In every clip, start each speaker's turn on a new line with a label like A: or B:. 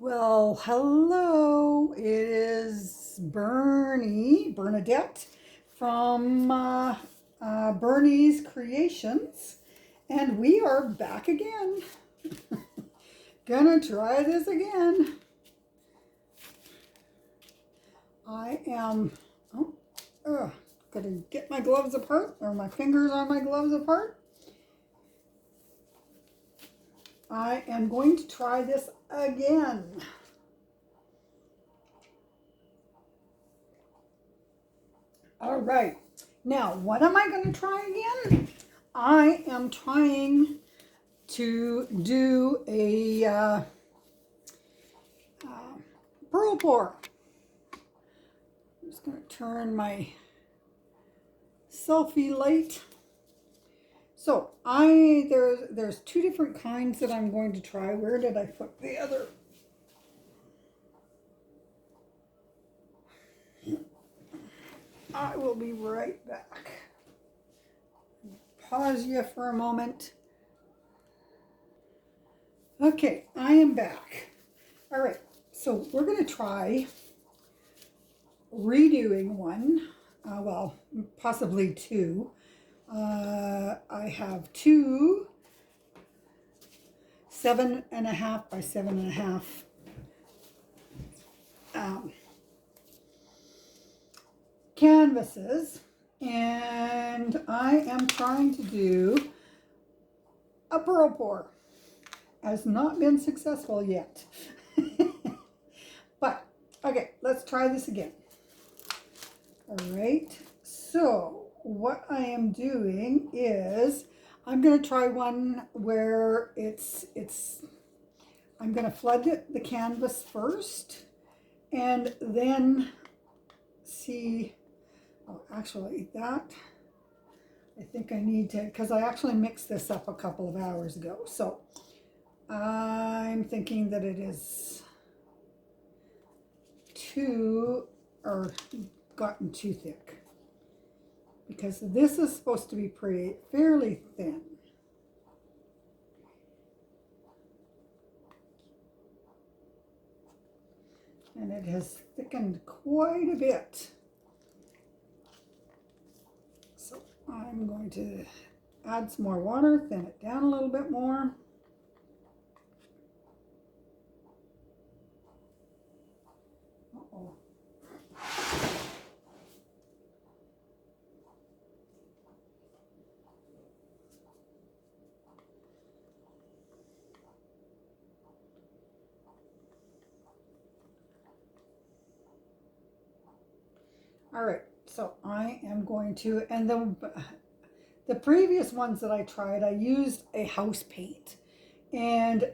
A: Well, hello. It is Bernadette from Bernie's Creations, and we are back again. Gonna try this again. I am, gotta get my gloves apart, or my fingers on my gloves apart. I am going to try this again. All right. Now, what am I going to try again? I am trying to do a pearl pour. I'm just going to turn my selfie light. So there's two different kinds that I'm going to try. Where did I put the other? I will be right back. Pause you for a moment. Okay, I am back. All right, so we're going to try redoing one, well, possibly two. I have two 7.5 by 7.5 canvases, and I am trying to do a pearl pour. Has not been successful yet. But okay, let's try this again. All right, so what I am doing is I'm going to try one where I'm going to flood the canvas first and then see. Oh, actually, that I think I need to, because I actually mixed this up a couple of hours ago. So I'm thinking that it is gotten too thick, because this is supposed to be fairly thin. And it has thickened quite a bit. So I'm going to add some more water, thin it down a little bit more. Uh-oh. All right, so I am going to, and the previous ones that I tried, I used a house paint, and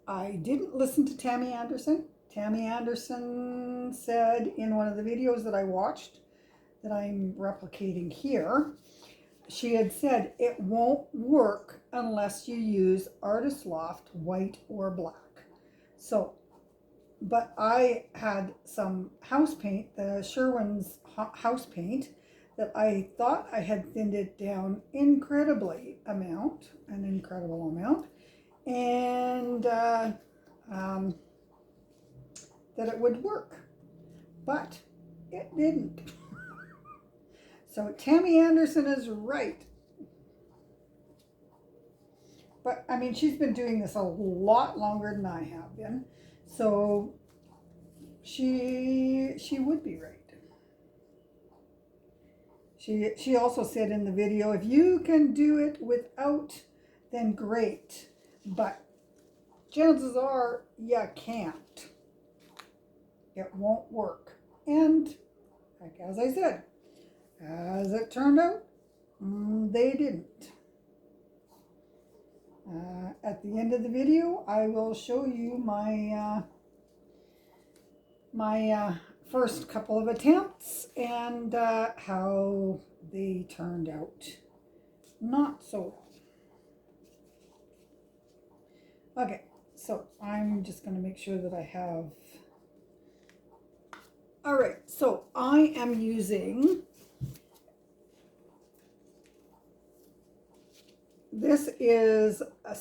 A: I didn't listen to Tammy Anderson. Tammy Anderson said in one of the videos that I watched, that I'm replicating here, she had said it won't work unless you use Artist Loft white or black. So, but I had some house paint, the Sherwin's house paint, that I thought I had thinned it down an incredible amount, and that it would work, but it didn't. So Tammy Anderson is right. But I mean, she's been doing this a lot longer than I have been, so she would be right. She also said in the video, if you can do it without, then great, but chances are you can't. It won't work. And like as I said, as it turned out, they didn't. At the end of the video, I will show you my first couple of attempts and how they turned out not so well. Okay, so I'm just going to make sure that I have. All right, so I am using, this is a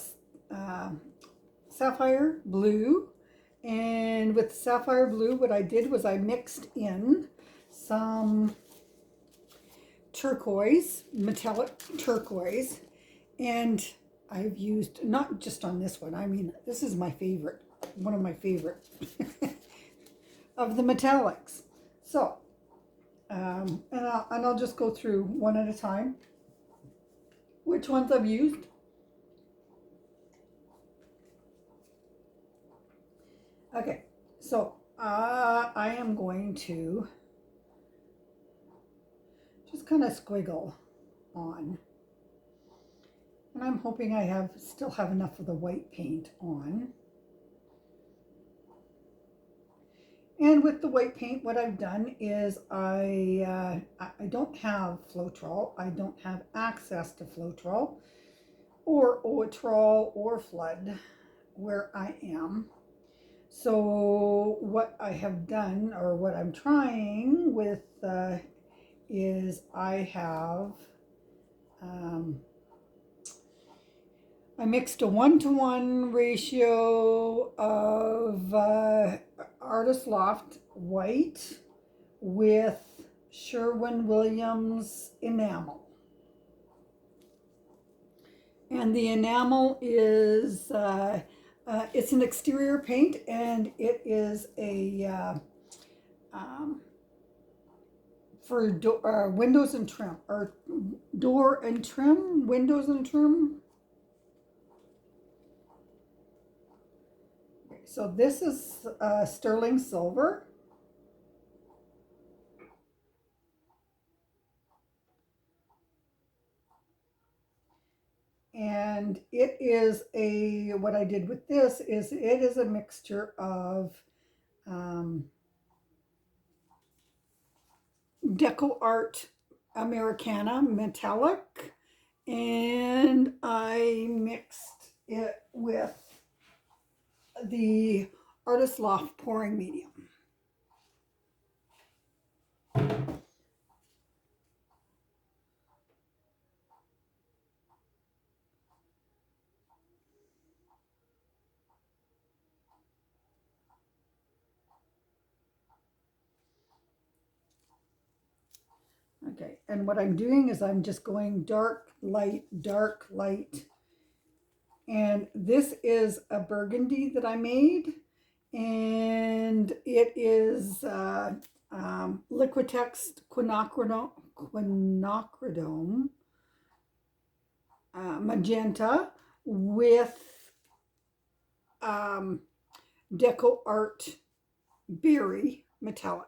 A: Sapphire Blue And with Sapphire Blue, what I did was I mixed in some turquoise, metallic turquoise, and I've used, not just on this one, I mean, this is my favorite, one of my favorite of the metallics. So, and I'll just go through one at a time, which ones I've used. Okay, so I am going to just kind of squiggle on. And I'm hoping I still have enough of the white paint on. And with the white paint, what I've done is I don't have Floetrol. I don't have access to Floetrol or Oetrol or Flood where I am. So what I have done, or what I'm trying with, is I mixed a 1-to-1 ratio of Artist Loft white with Sherwin-Williams enamel. And the enamel is, it's an exterior paint, and it is a, for windows and trim, or door and trim, windows and trim. So this is sterling silver. And it is what I did with this is it is a mixture of DecoArt Americana Metallic, and I mixed it with the Artist Loft pouring medium. Okay, and what I'm doing is I'm just going dark, light, dark, light. And this is a burgundy that I made, and it is Liquitex quinacridone magenta with DecoArt berry metallic.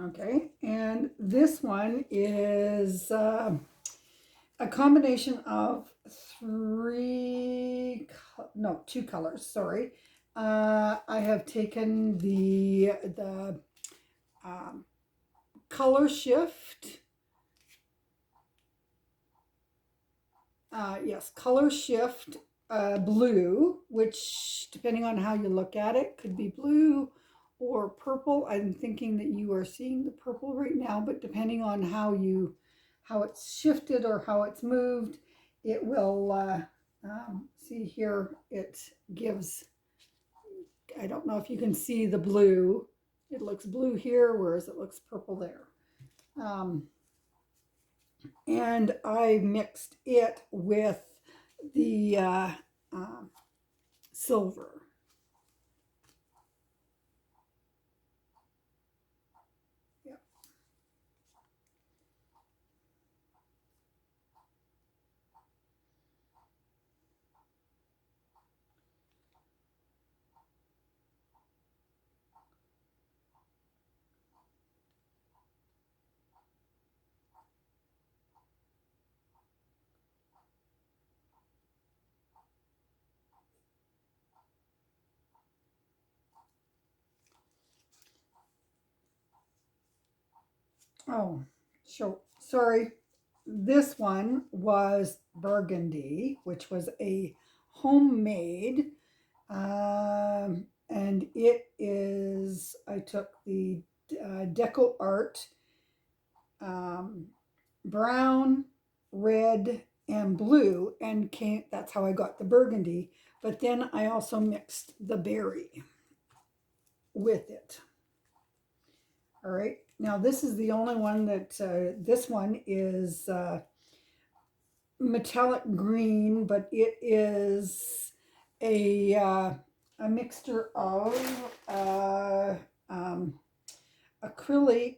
A: Okay, and this one is a combination of two colors, sorry. I have taken the color shift, color shift blue, which depending on how you look at it, could be blue or purple. I'm thinking that you are seeing the purple right now, but depending on how it's shifted or how it's moved, it will, see here, it gives, I don't know if you can see the blue. It looks blue here, whereas it looks purple there. And I mixed it with the silver. Yep. Oh, so sorry. This one was Burgundy, which was a homemade. And it is, I took the DecoArt um, brown, red, and blue, and that's how I got the Burgundy. But then I also mixed the berry with it. All right. Now this is the only one that, this one is metallic green, but it is a mixture of um, acrylic.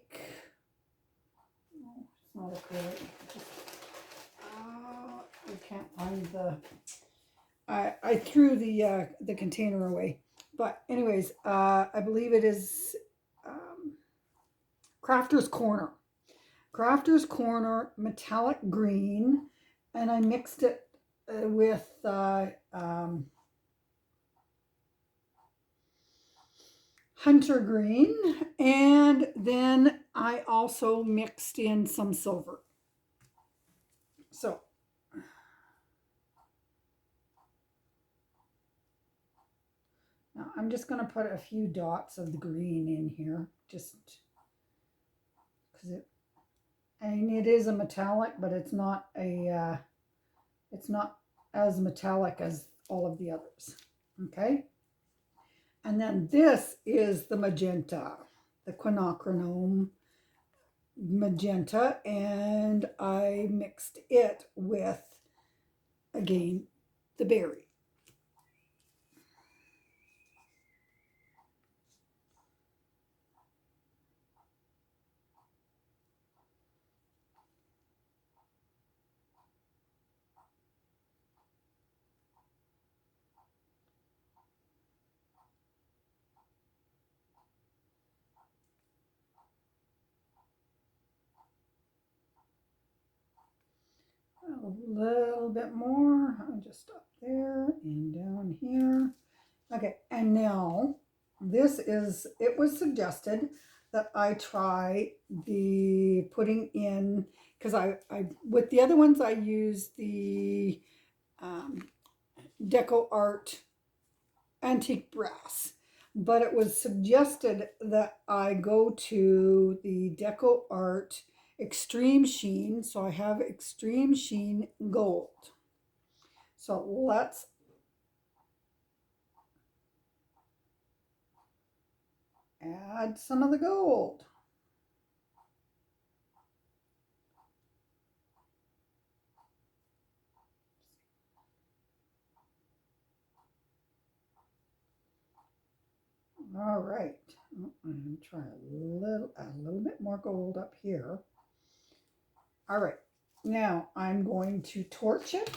A: No, it's not acrylic. I can't find the. I threw the container away, but anyways, I believe it is Crafter's Corner. Crafter's Corner metallic green, and I mixed it with hunter green, and then I also mixed in some silver. So now I'm just going to put a few dots of the green in here, just because it is a metallic, but it's not as metallic as all of the others. Okay. And then this is the magenta, the quinacridone magenta, and I mixed it with, again, the berry. A little bit more, just up there and down here. Okay, and now it was suggested that I try the putting in, because I with the other ones I use the DecoArt antique brass, but it was suggested that I go to the DecoArt Extreme Sheen. So I have Extreme Sheen Gold. So let's add some of the gold. All right, I'm going to try a little bit more gold up here. All right, now I'm going to torch it.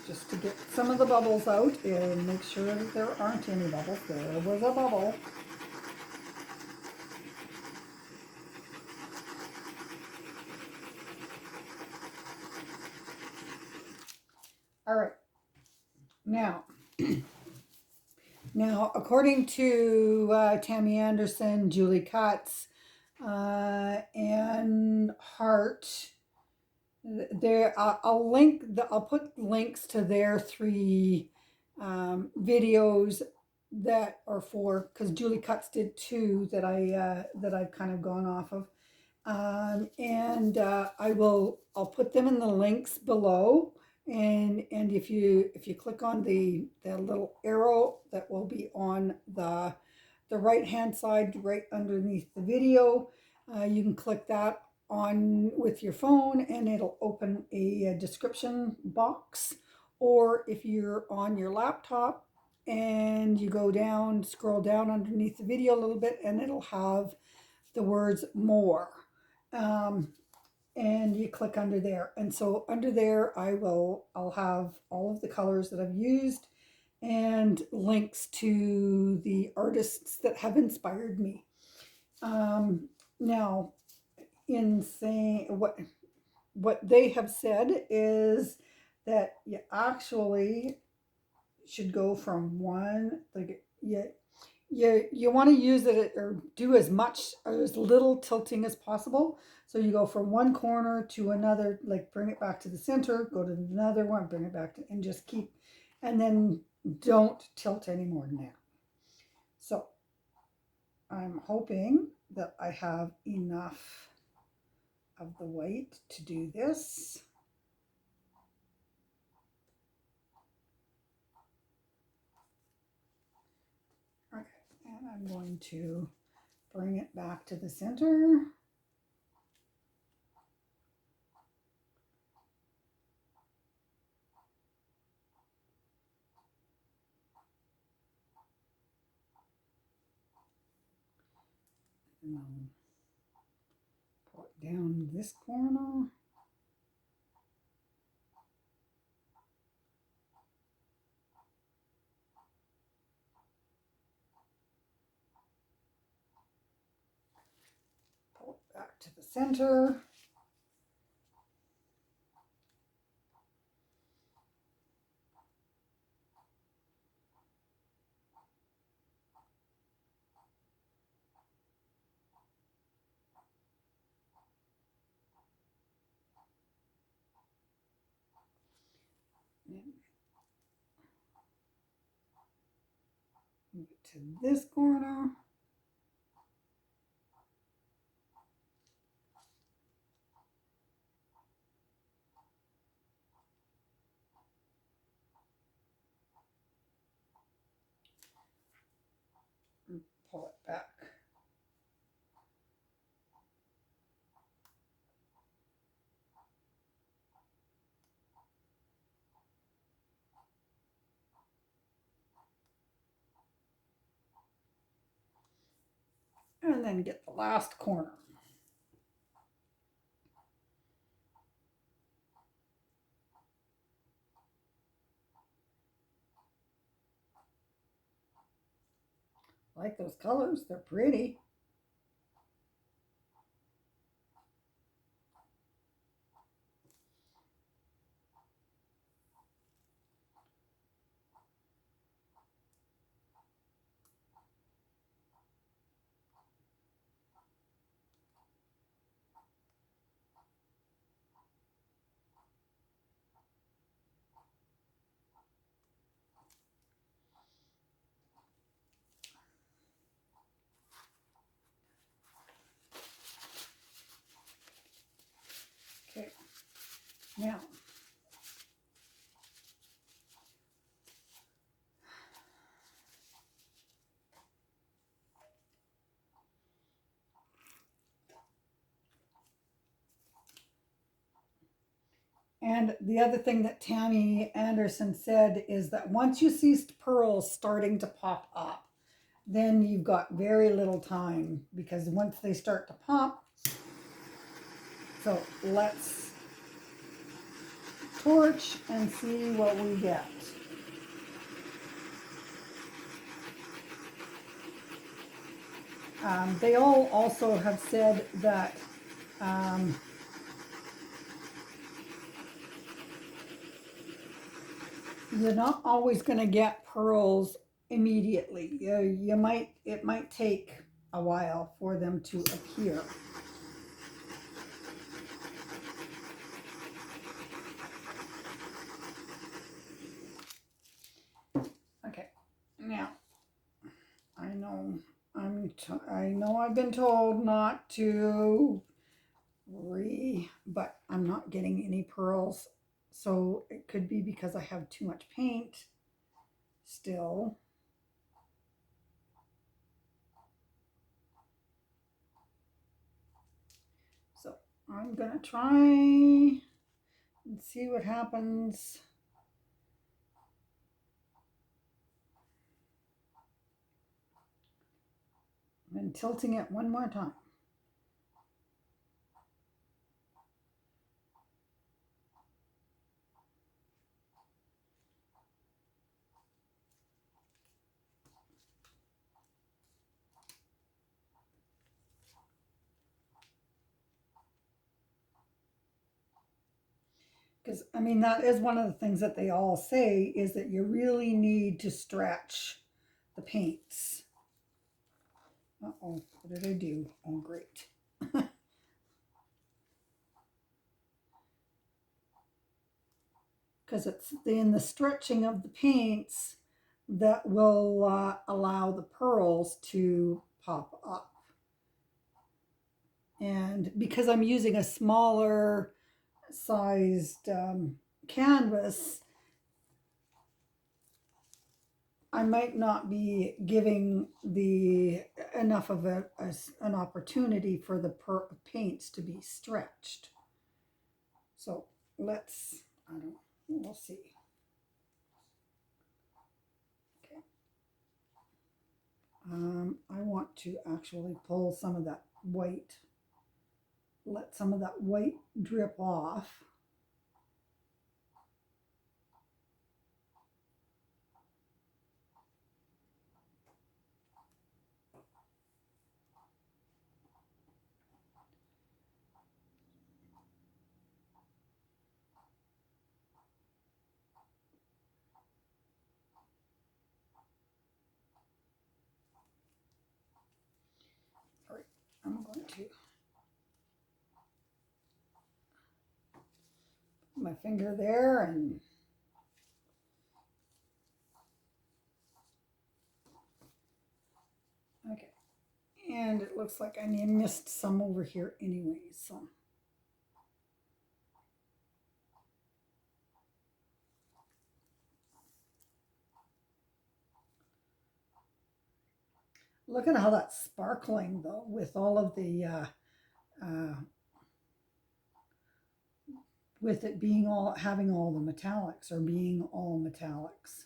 A: Just to get some of the bubbles out and make sure that there aren't any bubbles. There was a bubble. All right, now according to Tammy Anderson, Julie Cutts, and Hart, I'll put links to their 3 videos that are for, because Julie Cutts did 2 that I've kind of gone off of, and I'll put them in the links below, and if you click on the little arrow that will be on the right hand side right underneath the video, you can click that on with your phone and it'll open a description box. Or if you're on your laptop and you scroll down underneath the video a little bit, and it'll have the words more, and you click under there. And so under there I'll have all of the colors that I've used and links to the artists that have inspired me. Now, in saying what they have said is that you actually should go from one, like, you want to use it or do as much or as little tilting as possible. So you go from one corner to another, like bring it back to the center, go to another one, bring it back to, and just keep, and then don't tilt any more than that. So I'm hoping that I have enough of the white to do this. Okay, and I'm going to bring it back to the center. And I'll pull it down this corner. Pull it back to the center. Move it to this corner. And pull it back. And then get the last corner. I like those colors, they're pretty. Okay, now and the other thing that Tammy Anderson said is that once you see pearls starting to pop up, then you've got very little time because once they start to pop, so let's torch and see what we get. They all also have said that you're not always going to get pearls immediately. It might take a while for them to appear. Okay, now I know I've been told not to but I'm not getting any pearls, so it could be because I have too much paint still. So I'm gonna try and see what happens. And tilting it one more time. Because, I mean, that is one of the things that they all say is that you really need to stretch the paints. Uh-oh, what did I do? Oh, great. Because it's in the stretching of the paints that will allow the pearls to pop up. And because I'm using a smaller sized canvas, I might not be giving the enough of an opportunity for the paints to be stretched. So let's, I don't know, we'll see. Okay. I want to actually pull some of that white, let some of that white drip off. All right, I'm going to put my finger there and okay. And it looks like I missed some over here anyway, so. Look at how that's sparkling though, with all of the, with it being all, having all the metallics or being all metallics.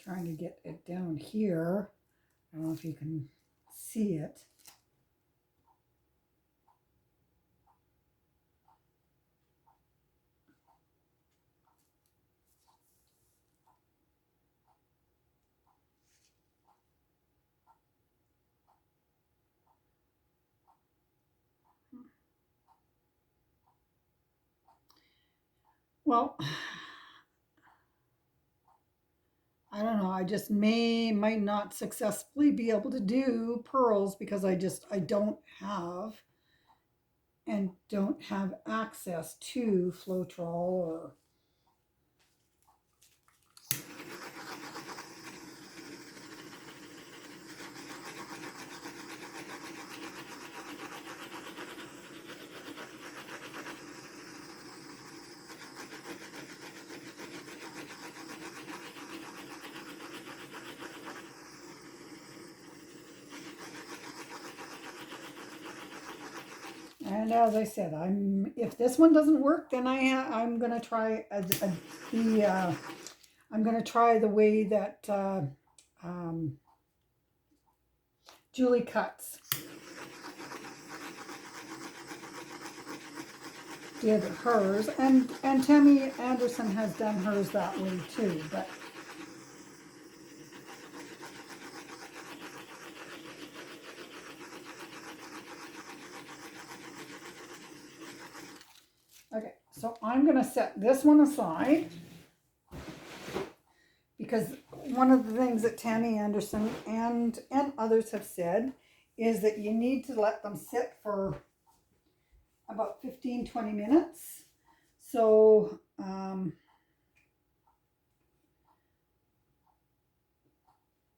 A: Trying to get it down here. I don't know if you can see it. Well, I don't know. I just might not successfully be able to do pearls because I don't have and don't have access to Floetrol or and as I said, if this one doesn't work, then I'm gonna try I'm gonna try the way that Julie cuts did hers, and Tammy Anderson has done hers that way too. But okay, so I'm gonna set this one aside because one of the things that Tammy Anderson and others have said is that you need to let them sit for about 15-20 minutes. So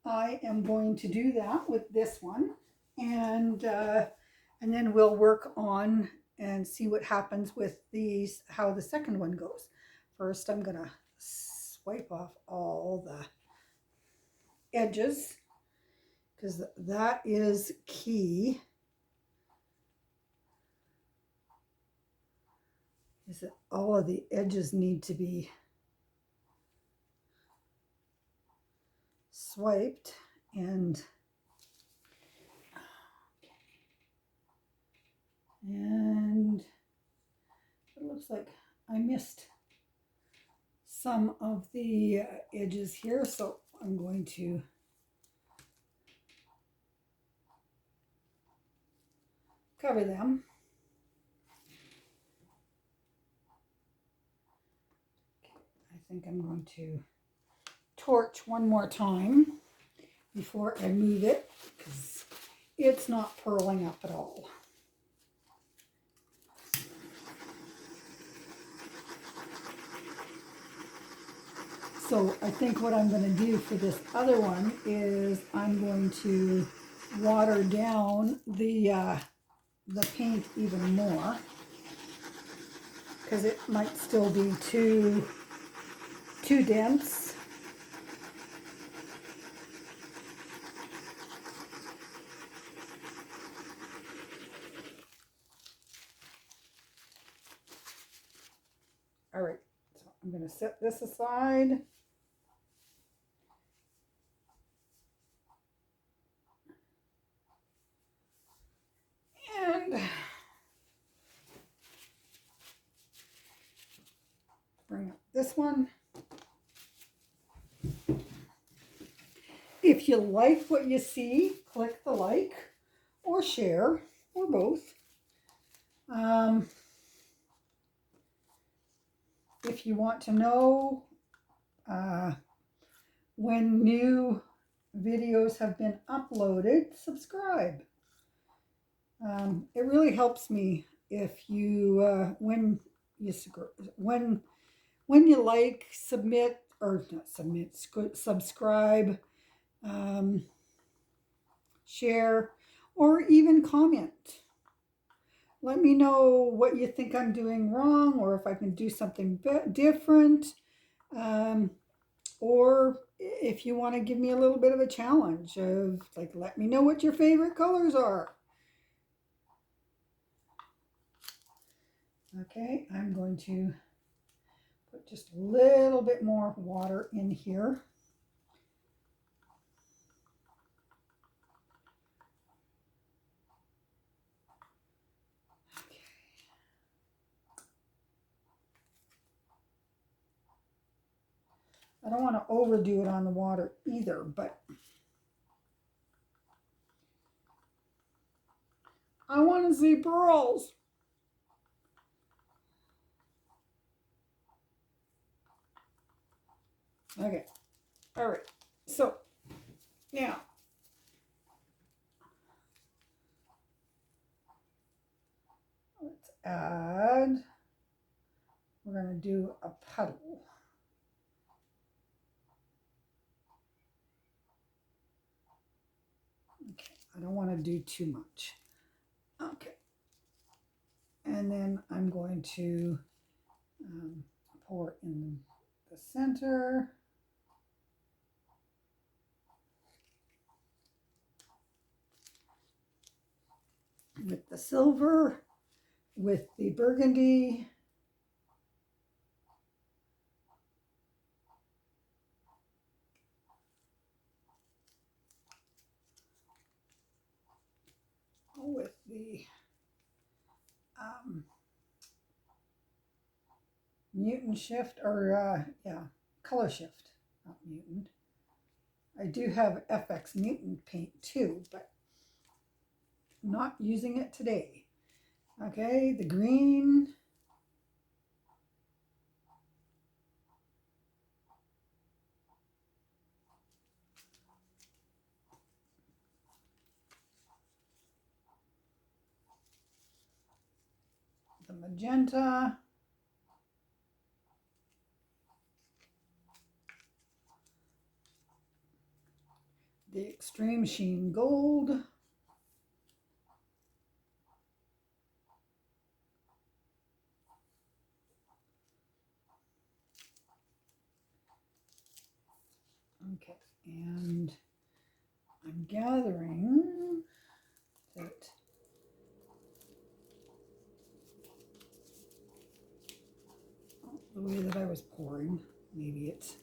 A: I am going to do that with this one, and then we'll work on and see what happens with these, how the second one goes. First, I'm gonna swipe off all the edges because that is key. Is that all of the edges need to be swiped and looks like I missed some of the edges here, so I'm going to cover them. I think I'm going to torch one more time before I move it, because it's not purling up at all. So I think what I'm going to do for this other one is I'm going to water down the paint even more, because it might still be too dense. All right, so I'm going to set this aside. And bring up this one. If you like what you see, click the like or share or both. If you want to know when new videos have been uploaded, subscribe. It really helps me if you when you like, submit, or not submit, subscribe, share, or even comment. Let me know what you think I'm doing wrong, or if I can do something different, or if you want to give me a little bit of a challenge of, like, let me know what your favorite colors are. Okay, I'm going to put just a little bit more water in here. Okay. I don't want to overdo it on the water either, but I want to see pearls. Okay, all right, so now let's add, we're going to do a puddle. Okay, I don't want to do too much. Okay, and then I'm going to pour in the center. With the silver, with the burgundy. With the Mutant shift, or color shift, not Mutant. I do have FX Mutant paint too, but I'm not using it today. Okay, the green. The magenta. The extreme sheen gold. Okay, and I'm gathering that the way that I was pouring, maybe it's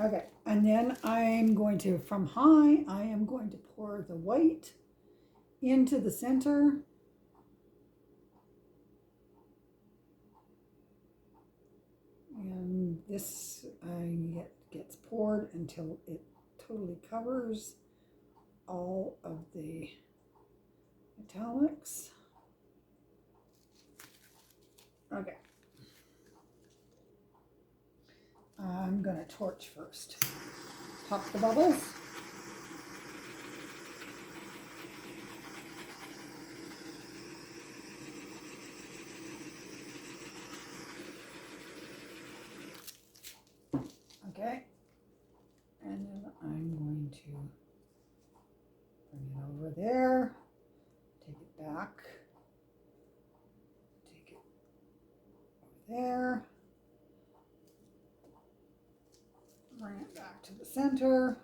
A: okay. And then I'm going to, from high, I am going to pour the white into the center. this gets poured until it totally covers all of the metallics. Okay. I'm going to torch first. Pop the bubbles. Okay. And then I'm going to bring it over there. Take it back. Take it over there. Bring it back to the center.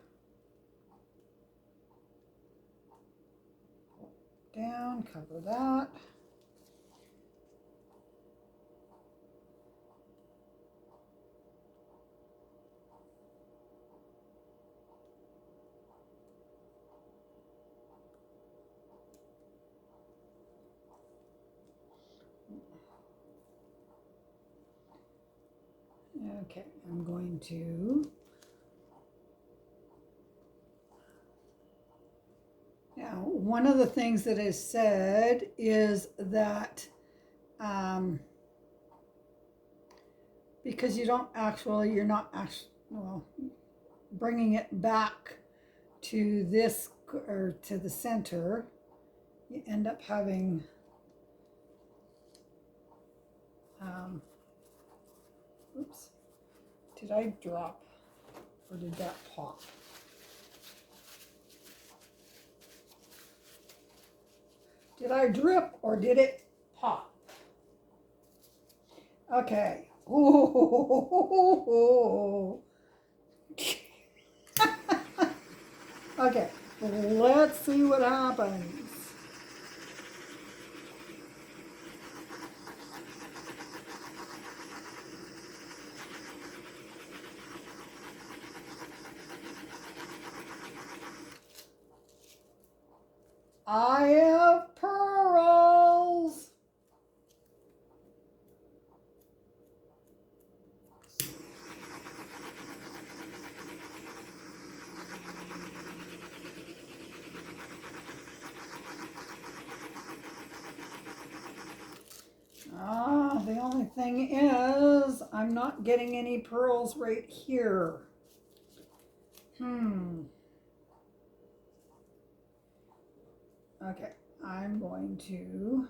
A: Pull it down, cover that. Okay, I'm going to now, one of the things that is said is that because you're not actually, well, bringing it back to this or to the center, you end up having oops, did I drop or did that pop? Did I drip or did it pop? Okay. Ooh. Okay, let's see what happens. I have pearls. The only thing is I'm not getting any pearls right here. Okay, I'm going to,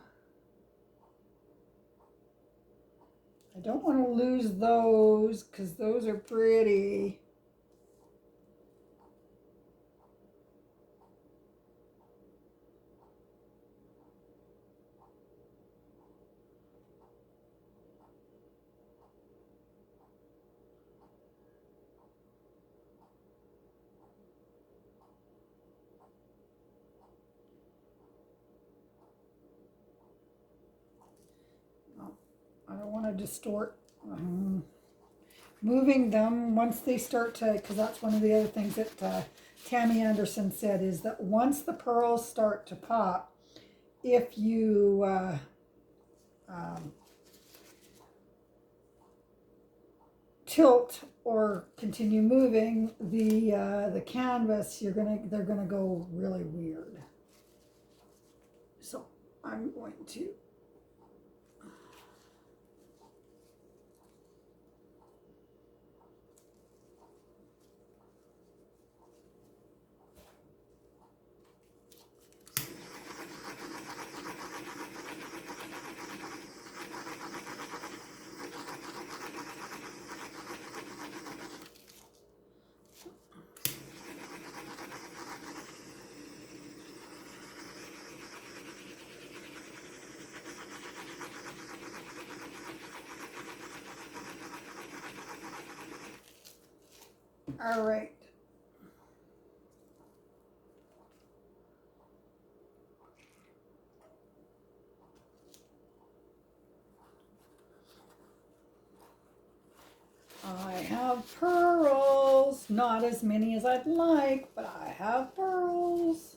A: I don't want to lose those because those are pretty. I don't want to distort. Moving them once they start to, because that's one of the other things that Tammy Anderson said, is that once the pearls start to pop, if you tilt or continue moving the canvas, they're gonna go really weird. So I'm going to all right. I have pearls, not as many as I'd like, but I have pearls.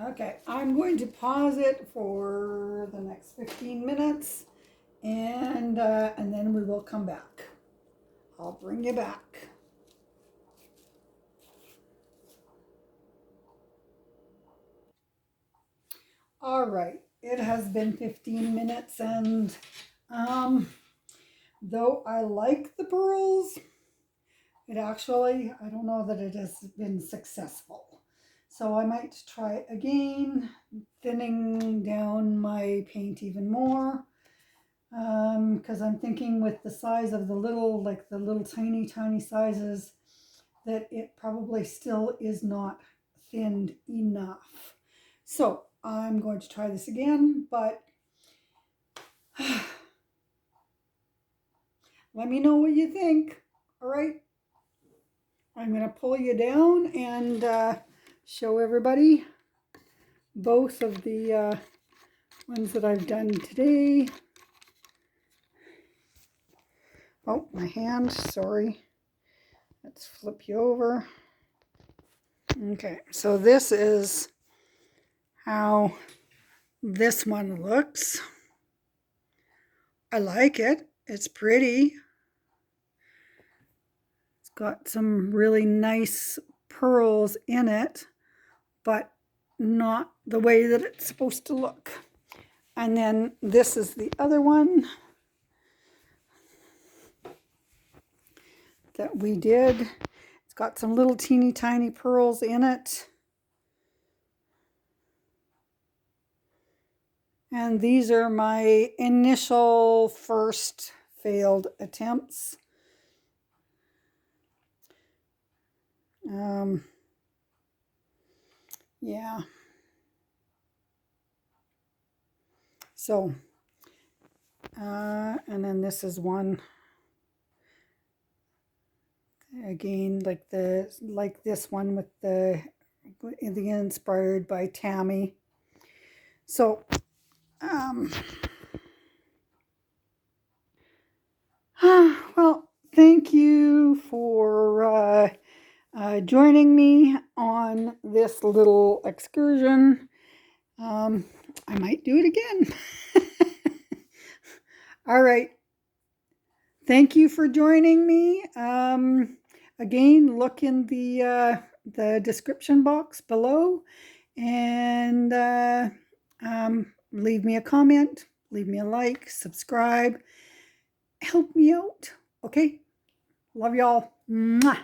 A: Okay, I'm going to pause it for the next 15 minutes and then we will come back. I'll bring you back. All right, it has been 15 minutes and though I like the pearls, it actually, I don't know that it has been successful. So I might try again, thinning down my paint even more. Because I'm thinking with the size of the little, like the little tiny sizes, that it probably still is not thinned enough. So I'm going to try this again, but let me know what you think. All right. I'm going to pull you down and show everybody both of the ones that I've done today. Oh, my hand, sorry. Let's flip you over. Okay, so this is how this one looks. I like it. It's pretty. It's got some really nice pearls in it, but not the way that it's supposed to look. And then this is the other one that we did. It's got some little teeny tiny pearls in it. And these are my initial first failed attempts. Yeah. So, and then this is one again, like this one with the inspired by Tammy. So, well, thank you for joining me on this little excursion. I might do it again. All right. Thank you for joining me. Again, look in the description box below and leave me a comment, leave me a like, subscribe. Help me out. Okay? Love y'all. Mwah.